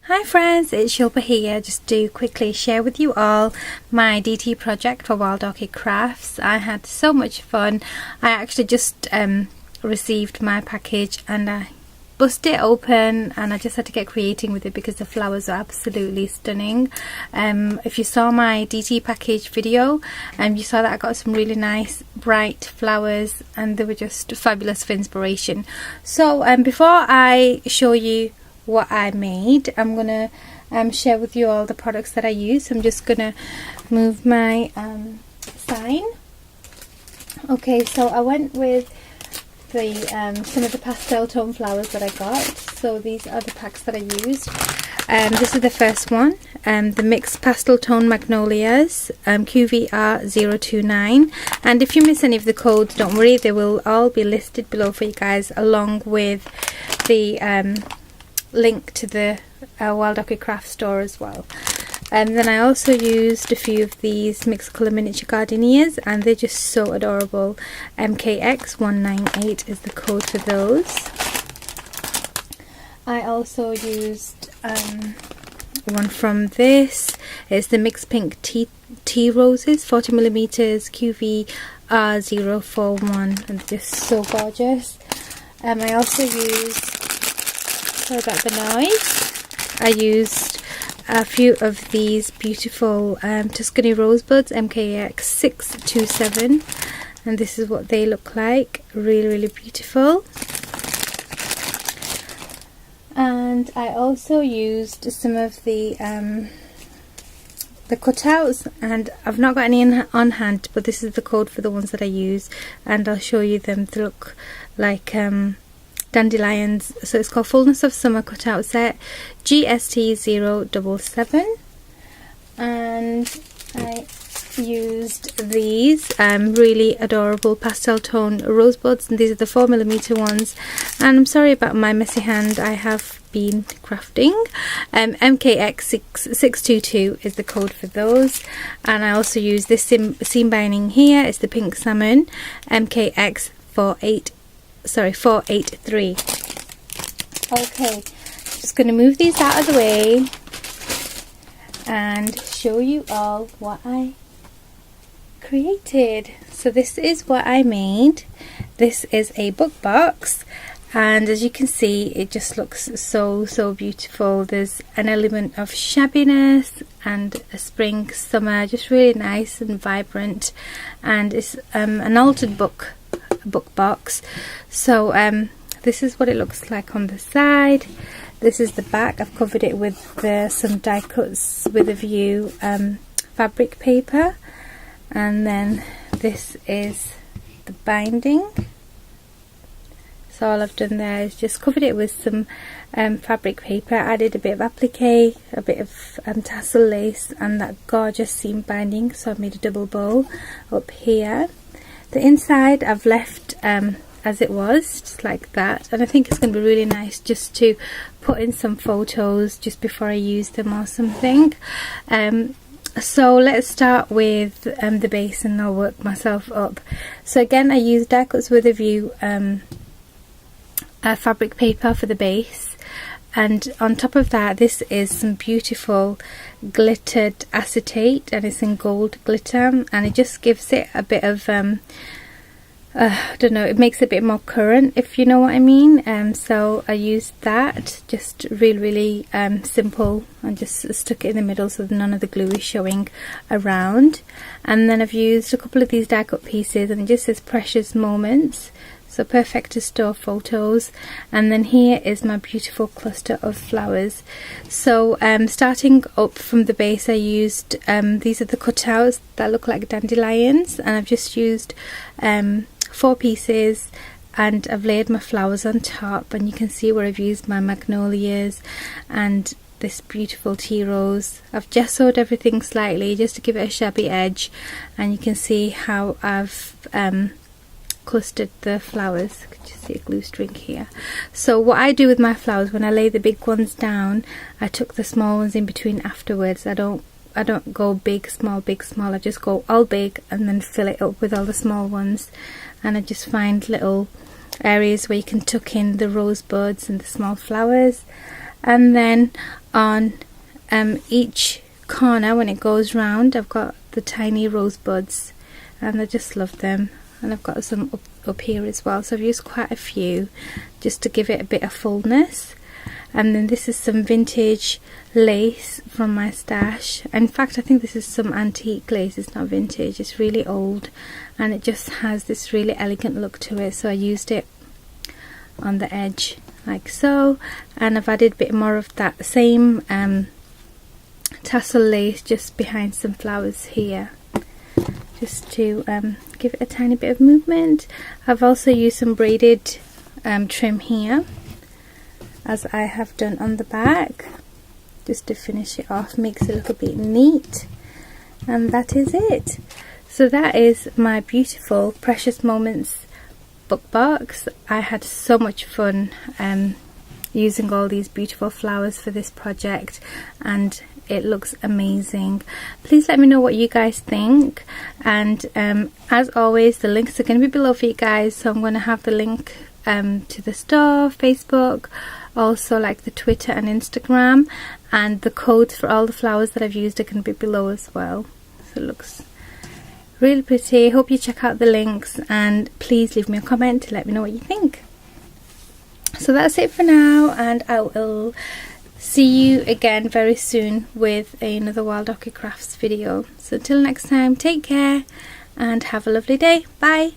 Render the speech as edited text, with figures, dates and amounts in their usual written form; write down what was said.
Hi friends, it's Shilpa here, just to quickly share with you all my DT project for Wild Orchid Crafts. I had so much fun. I actually just received my package and I busted it open and I just had to get creating with it because the flowers are absolutely stunning. If you saw my DT package video, you saw that I got some really nice bright flowers and they were just fabulous for inspiration. So before I show you what I made, I'm gonna share with you all the products that I use. I'm just gonna move my sign. Okay, so I went with the some of the pastel tone flowers that I got. So these are the packs that I used. This is the first one, the mixed pastel tone magnolias, QVR029. And if you miss any of the codes, don't worry, they will all be listed below for you guys, along with the link to the Wild Orchid Craft store as well. And then I also used a few of these mixed colour miniature gardenias, and they're just so adorable. MKX198 is the code for those. I also used one from this. It's the mixed pink tea roses, 40mm QVR041, and they're just so gorgeous. I also used, sorry about the noise, I used a few of these beautiful Tuscany rosebuds, MKX627, and this is what they look like. Really beautiful. And I also used some of the cutouts, and I've not got any on hand, but this is the code for the ones that I use, and I'll show you them. They look like dandelions. So it's called Fullness of Summer Cutout Set, GST077, and I used these really adorable pastel tone rosebuds, and these are the 4mm ones. And I'm sorry about my messy hand, I have been crafting. MKX622 is the code for those. And I also use this seam binding here. It's the pink salmon, MKX483. Okay, just going to move these out of the way and show you all what I created. So this is what I made. This is a book box, and as you can see, it just looks so beautiful. There's an element of shabbiness and a spring summer, just really nice and vibrant, and it's an altered book box. So this is what it looks like on the side. This is the back. I've covered it with some die cuts with a view fabric paper, and then this is the binding. So all I've done there is just covered it with some fabric paper, added a bit of applique, a bit of tassel lace, and that gorgeous seam binding. So I've made a double bow up here. The inside I've left as it was, just like that, and I think it's going to be really nice just to put in some photos just before I use them or something. So let's start with the base, and I'll work myself up. So again, I used die cuts with a view fabric paper for the base, and on top of that, this is some beautiful glittered acetate, and it's in gold glitter, and it just gives it a bit of I don't know, it makes it a bit more current, if you know what I mean. So I used that, just really simple, and just stuck it in the middle so that none of the glue is showing around. And then I've used a couple of these die cut pieces, and it just says precious moments, so perfect to store photos. And then here is my beautiful cluster of flowers. So starting up from the base, I used these are the cutouts that look like dandelions, and I've just used 4 pieces, and I've layered my flowers on top, and you can see where I've used my magnolias and this beautiful tea rose. I've gessoed everything slightly just to give it a shabby edge, and you can see how I've clustered the flowers. You can just see a glue string here. So what I do with my flowers, when I lay the big ones down, I tuck the small ones in between afterwards. I don't go big small. I just go all big and then fill it up with all the small ones. And I just find little areas where you can tuck in the rosebuds and the small flowers. And then on each corner when it goes round. I've got the tiny rosebuds and I just love them, and I've got some up here as well, so I've used quite a few just to give it a bit of fullness. And then this is some vintage lace from my stash. In fact, I think this is some antique lace, it's not vintage, it's really old, and it just has this really elegant look to it, so I used it on the edge like so, and I've added a bit more of that same tassel lace just behind some flowers here, just to give it a tiny bit of movement. I've also used some braided trim here, as I have done on the back, just to finish it off, makes it look a bit neat. And that is it. So that is my beautiful Precious Moments book box. I had so much fun using all these beautiful flowers for this project, and it looks amazing. Please let me know what you guys think, and as always, the links are going to be below for you guys. So I'm going to have the link to the store, Facebook, also like the Twitter and Instagram, and the codes for all the flowers that I've used are going to be below as well. So it looks really pretty. Hope you check out the links, and please leave me a comment to let me know what you think. So that's it for now, and I will see you again very soon with another Wild Orchid Crafts video. So until next time, take care and have a lovely day. Bye.